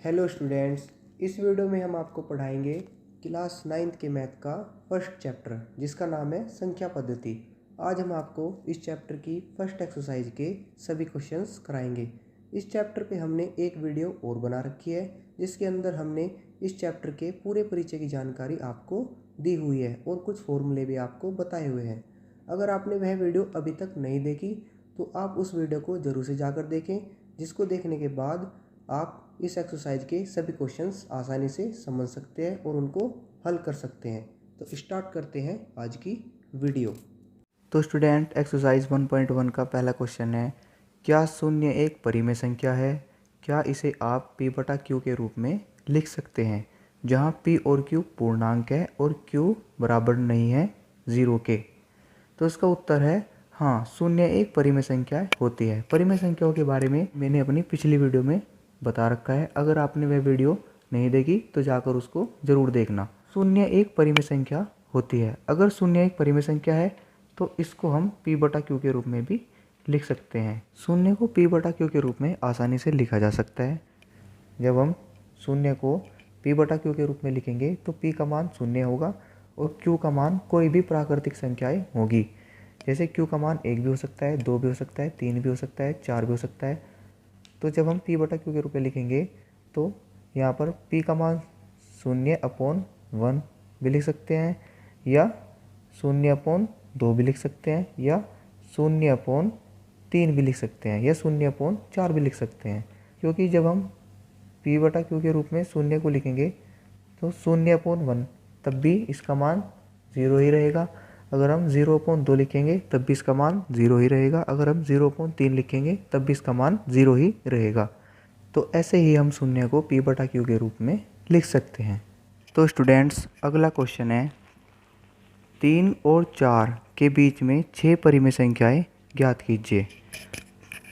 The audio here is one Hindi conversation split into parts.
हेलो स्टूडेंट्स, इस वीडियो में हम आपको पढ़ाएंगे क्लास 9th के मैथ का फर्स्ट चैप्टर जिसका नाम है संख्या पद्धति। आज हम आपको इस चैप्टर की फर्स्ट एक्सरसाइज के सभी क्वेश्चंस कराएंगे। इस चैप्टर पे हमने एक वीडियो और बना रखी है जिसके अंदर हमने इस चैप्टर के पूरे परिचय की जानकारी आपको दी हुई है और कुछ फॉर्मूले भी आपको बताए हुए हैं। अगर आपने वह वीडियो अभी तक नहीं देखी तो आप उस वीडियो को ज़रूर से जाकर देखें, जिसको देखने के बाद आप इस एक्सरसाइज के सभी क्वेश्चंस आसानी से समझ सकते हैं और उनको हल कर सकते हैं। तो स्टार्ट करते हैं आज की वीडियो। तो स्टूडेंट, एक्सरसाइज 1.1 का पहला क्वेश्चन है, क्या शून्य एक परिमेय संख्या है? क्या इसे आप p बटा q के रूप में लिख सकते हैं, जहां p और q पूर्णांक है और q बराबर नहीं है 0 के? तो इसका उत्तर है हाँ, शून्य एक परिमेय संख्या होती है। परिमेय संख्याओं के बारे में मैंने अपनी पिछली वीडियो में बता रखा है। अगर आपने वह वीडियो नहीं देखी तो जाकर उसको ज़रूर देखना। शून्य एक परिमेय संख्या होती है। अगर शून्य एक परिमेय संख्या है तो इसको हम p बटा q के रूप में भी लिख सकते हैं। शून्य को p बटा q के रूप में आसानी से लिखा जा सकता है। जब हम शून्य को p बटा q के रूप में लिखेंगे तो p का मान शून्य होगा और q का मान कोई भी प्राकृतिक संख्याएँ होगी। जैसे q का मान 1 भी हो सकता है, 2 भी हो सकता है, 3 भी हो सकता है, 4 भी हो सकता है। तो जब हम p बटा q के रूप में लिखेंगे तो यहाँ पर p का मान 0/1 भी लिख सकते हैं, या 0/2 भी लिख सकते हैं, या 0/3 भी लिख सकते हैं, या 0/4 भी लिख सकते हैं। क्योंकि जब हम p बटा q के रूप में शून्य को लिखेंगे तो 0/1 तब भी इसका मान 0 ही रहेगा। अगर हम 0/2 लिखेंगे तब भी इसका मान 0 ही रहेगा। अगर हम 0/3 लिखेंगे तब भी इसका मान 0 ही रहेगा। तो ऐसे ही हम शून्य को p बटा q के रूप में लिख सकते हैं। तो स्टूडेंट्स, अगला क्वेश्चन है, 3 और 4 के बीच में 6 परिमेय संख्याएं ज्ञात कीजिए।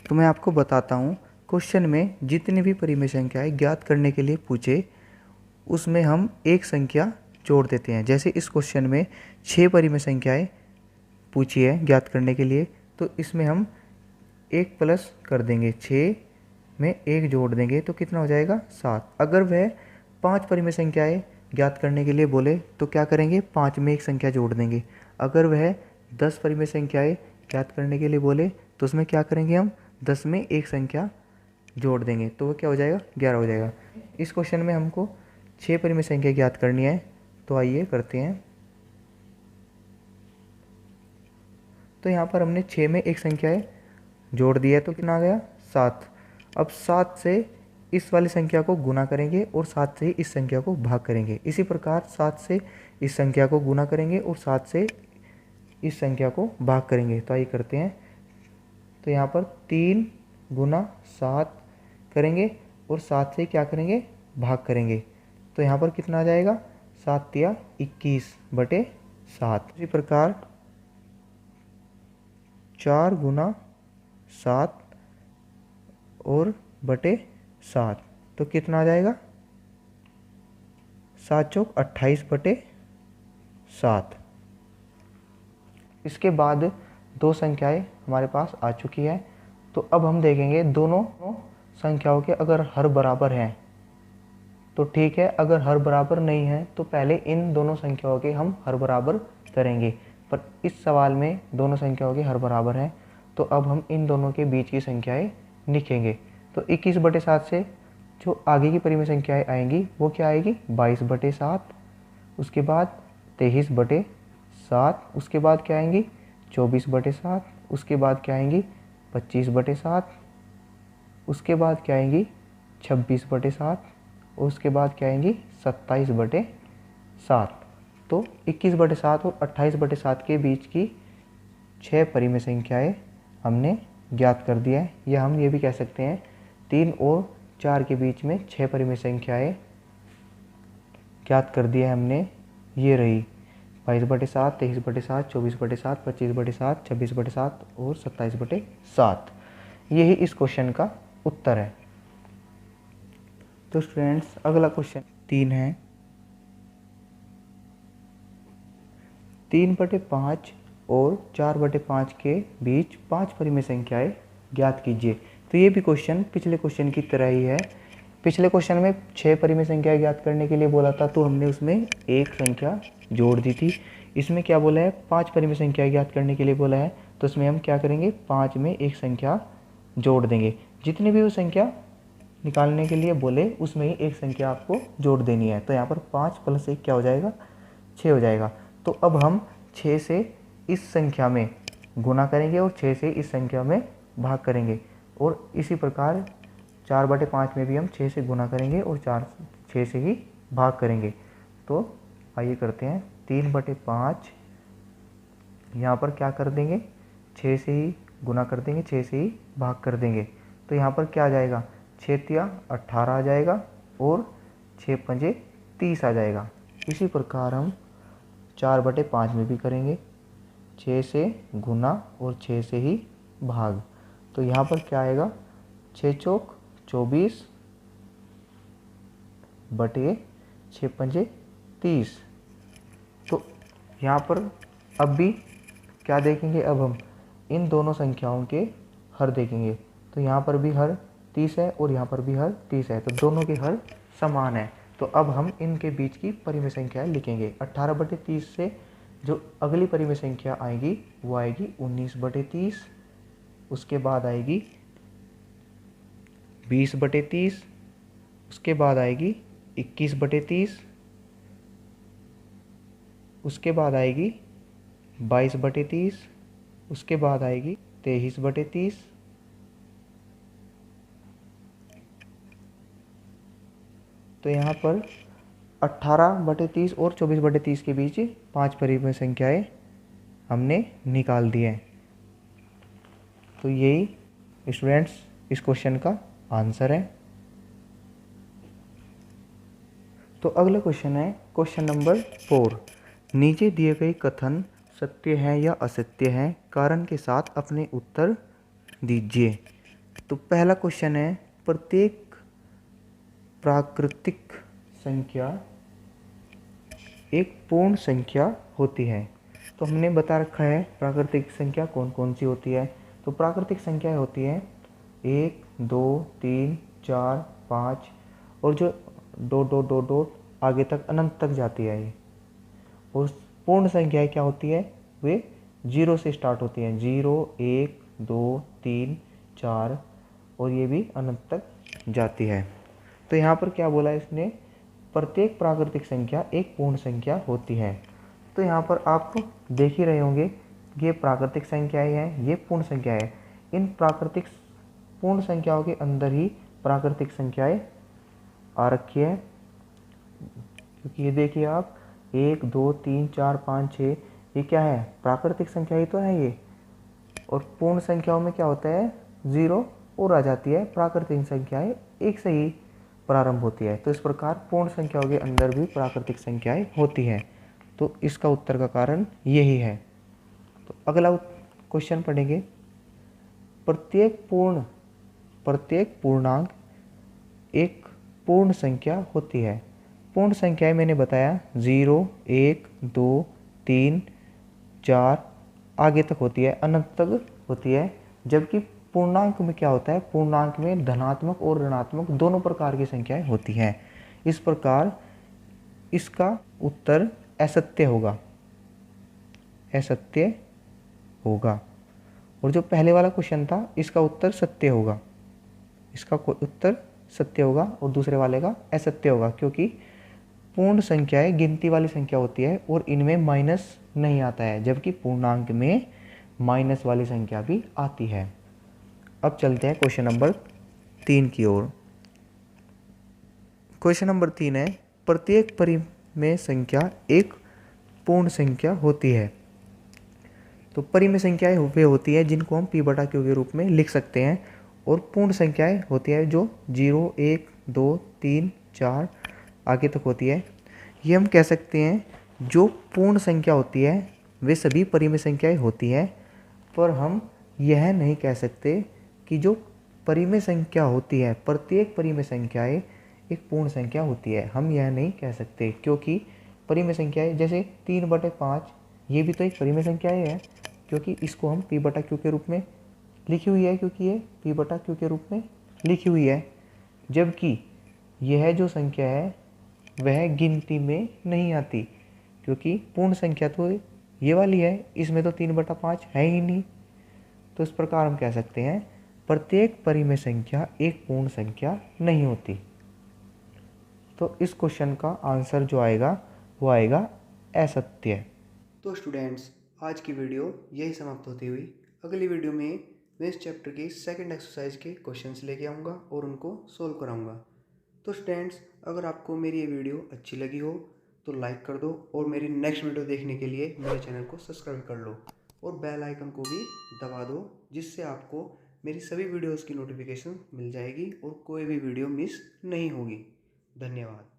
तो मैं आपको बताता हूँ, क्वेश्चन में जितनी भी परिमेय संख्याएं ज्ञात करने के लिए पूछे उसमें हम एक संख्या जोड़ देते हैं। जैसे इस क्वेश्चन में 6 परिमेय संख्याएं पूछी है ज्ञात करने के लिए, तो इसमें हम 1 प्लस कर देंगे, 6 में 1 जोड़ देंगे तो कितना हो जाएगा 7। अगर वह 5 परिमेय संख्याएं ज्ञात करने के लिए बोले तो क्या करेंगे, 5 में एक संख्या जोड़ देंगे। अगर वह 10 परिमेय संख्याएं ज्ञात करने के लिए बोले तो उसमें क्या करेंगे, हम 10 में एक संख्या जोड़ देंगे तो वो क्या हो जाएगा, 11 हो जाएगा। इस क्वेश्चन में हमको 6 परिमेय संख्या ज्ञात करनी है, तो आइए करते हैं। तो यहाँ पर हमने 6 में एक संख्या जोड़ दिया है तो कितना आ गया, 7। अब 7 से इस वाली संख्या को गुना करेंगे और 7 से इस संख्या को भाग करेंगे। इसी प्रकार 7 से इस संख्या को गुना करेंगे और 7 से इस संख्या को भाग करेंगे। तो आइए करते हैं। तो यहाँ पर 3 गुना 7 करेंगे और 7 से क्या करेंगे, भाग करेंगे। तो यहाँ पर कितना आ जाएगा, 7 या 21/7। इसी प्रकार 4 गुना 7 और बटे 7 तो कितना आ जाएगा, 7 चौक 28/7। इसके बाद दो संख्याएं हमारे पास आ चुकी है। तो अब हम देखेंगे दोनों संख्याओं के अगर हर बराबर हैं तो ठीक है, अगर हर बराबर नहीं है तो पहले इन दोनों संख्याओं के हम हर बराबर करेंगे। पर इस सवाल में दोनों संख्याओं के हर बराबर हैं तो अब हम इन दोनों के बीच की संख्याएं लिखेंगे। तो 21/7 से जो आगे की परिमेय संख्याएं आएंगी वो क्या आएगी, 22/7, उसके बाद 23/7, उसके बाद क्या आएंगी 24/7, उसके बाद क्या आएंगी 25/7, उसके बाद क्या आएंगी 26/7 और उसके बाद क्या आएंगी 27/7। तो 21/7 और 28/7 के बीच की 6 परिमेय संख्याएं हमने ज्ञात कर दिया है। या हम ये भी कह सकते हैं 3 और 4 के बीच में 6 परिमेय संख्याएं ज्ञात कर दिया है हमने। ये रही 22/7, 23/7, 24/7, 25/7, 26/7 और 27/7। यही इस क्वेश्चन का उत्तर है। तो स्टूडेंट्स, अगला क्वेश्चन 3 है, 3/5 और 4/5 के बीच 5 परिमेय संख्याएं ज्ञात कीजिए। तो ये भी क्वेश्चन पिछले क्वेश्चन की तरह ही है। पिछले क्वेश्चन में 6 परिमेय संख्या ज्ञात करने के लिए बोला था, तो हमने उसमें एक संख्या जोड़ दी थी। इसमें क्या बोला है, 5 परिमेय संख्या ज्ञात करने के लिए बोला है, तो इसमें हम क्या करेंगे, 5 में एक संख्या जोड़ देंगे। जितनी भी वो संख्या निकालने के लिए बोले उसमें ही एक संख्या आपको जोड़ देनी है। तो यहाँ पर 5 + 1 क्या हो जाएगा, 6 हो जाएगा। तो अब हम 6 से इस संख्या में गुना करेंगे और 6 से इस संख्या में भाग करेंगे, और इसी प्रकार 4/5 में भी हम 6 से गुना करेंगे और 6 से ही भाग करेंगे। तो आइए करते हैं, 3/5 यहाँ पर क्या कर देंगे, 6 से ही गुना कर देंगे, 6 से ही भाग कर देंगे। तो यहाँ पर क्या आ जाएगा, 6 तिया 18 आ जाएगा और 6 पंजे 30 आ जाएगा। इसी प्रकार हम 4/5 में भी करेंगे, 6 से गुना और 6 से ही भाग। तो यहाँ पर क्या आएगा, 6 चौक 24 बटे 6 पंजे 30। तो यहाँ पर अब भी क्या देखेंगे, अब हम इन दोनों संख्याओं के हर देखेंगे। तो यहाँ पर भी हर 30 है और यहाँ पर भी हर 30 है, तो दोनों के हर समान है। तो अब हम इनके बीच की परिमेय संख्याएं लिखेंगे। 18/30 से जो अगली परिमेय संख्या आएगी वो आएगी 19/30, उसके बाद आएगी 20/30, उसके बाद आएगी 21/30, उसके बाद आएगी 22/30, उसके बाद आएगी 23/30, तो यहाँ पर 18/30 और 24/30 के बीच 5 परिमेय संख्याएं हमने निकाल दी हैं। तो यही स्टूडेंट्स इस क्वेश्चन का आंसर है। तो अगला क्वेश्चन है क्वेश्चन नंबर 4। नीचे दिए गए कथन सत्य है या असत्य है, कारण के साथ अपने उत्तर दीजिए। तो पहला क्वेश्चन है, प्रत्येक प्राकृतिक संख्या एक पूर्ण संख्या होती है। तो हमने बता रखा है प्राकृतिक संख्या कौन कौन सी होती है। तो प्राकृतिक संख्याएं होती हैं 1, 2, 3, 4, 5 और जो डॉट डॉट डॉट डॉट आगे तक अनंत तक जाती है ये। और पूर्ण संख्याएं क्या होती है, वे 0 से स्टार्ट होती हैं, 0, 1, 2, 3, 4 और ये भी अनंत तक जाती है। तो यहाँ पर क्या बोला इसने, प्रत्येक प्राकृतिक संख्या एक पूर्ण संख्या होती है। तो यहाँ पर आप देख ही रहे होंगे, ये प्राकृतिक संख्याएं हैं, ये पूर्ण संख्याएं हैं। इन प्राकृतिक पूर्ण संख्याओं के अंदर ही प्राकृतिक संख्याएं आ रखी है, क्योंकि ये देखिए आप 1, 2, 3, 4, 5, 6 ये क्या है, प्राकृतिक संख्या ही तो है ये। और पूर्ण संख्याओं में क्या होता है, 0 और आ जाती है, प्राकृतिक संख्याएं 1 से ही प्रारंभ होती है। तो इस प्रकार पूर्ण संख्याओं के अंदर भी प्राकृतिक संख्याएं होती हैं। तो इसका उत्तर का कारण यही है। तो अगला क्वेश्चन पढ़ेंगे, प्रत्येक पूर्णांक एक पूर्ण संख्या होती है। पूर्ण संख्याएं मैंने बताया 0, 1, 2, 3, 4 आगे तक होती है, अनंत तक होती है। जबकि पूर्णांक में क्या होता है, पूर्णांक में धनात्मक और ऋणात्मक दोनों प्रकार की संख्याएं होती हैं। इस प्रकार इसका उत्तर असत्य होगा, असत्य होगा। और जो पहले वाला क्वेश्चन था इसका उत्तर सत्य होगा, इसका उत्तर सत्य होगा और दूसरे वाले का असत्य होगा, क्योंकि पूर्ण संख्याएं गिनती वाली संख्या होती है और इनमें माइनस नहीं आता है, जबकि पूर्णांक में माइनस वाली संख्या भी आती है। अब चलते हैं क्वेश्चन नंबर 3 की ओर। क्वेश्चन नंबर 3 है, प्रत्येक परिमेय संख्या एक पूर्ण संख्या होती है। तो परिमेय संख्याएं वे होती है जिनको हम p/q के रूप में लिख सकते हैं, और पूर्ण संख्याएं होती है जो 0, 1, 2, 3, 4 आगे तक होती है। ये हम कह सकते हैं जो पूर्ण संख्या होती है वे सभी परिमेय संख्याएं होती हैं, पर हम यह नहीं कह सकते कि जो परिमेय संख्या होती है प्रत्येक परिमेय संख्याएं एक पूर्ण संख्या होती है। हम यह नहीं कह सकते, क्योंकि परिमेय संख्याएं जैसे 3/5 ये भी तो एक परिमेय संख्या है, क्योंकि इसको हम p/q के रूप में लिखी हुई है, क्योंकि ये p/q के रूप में लिखी हुई है। जबकि यह जो संख्या है वह गिनती में नहीं आती, क्योंकि पूर्ण संख्या तो ये वाली है, इसमें तो 3/5 है ही नहीं। तो इस प्रकार हम कह सकते हैं प्रत्येक परिमेय संख्या एक पूर्ण संख्या नहीं होती। तो इस क्वेश्चन का आंसर जो आएगा वो आएगा असत्य। तो स्टूडेंट्स, आज की वीडियो यही समाप्त होती हुई। अगली वीडियो में मैं इस चैप्टर की सेकंड एक्सरसाइज के क्वेश्चंस लेके आऊँगा और उनको सोल्व कराऊँगा। तो स्टूडेंट्स, अगर आपको मेरी ये वीडियो अच्छी लगी हो तो लाइक कर दो और मेरी नेक्स्ट वीडियो देखने के लिए मेरे चैनल को सब्सक्राइब कर लो और बेल आइकन को भी दबा दो, जिससे आपको मेरी सभी वीडियोज़ की नोटिफिकेशन मिल जाएगी और कोई भी वीडियो मिस नहीं होगी। धन्यवाद।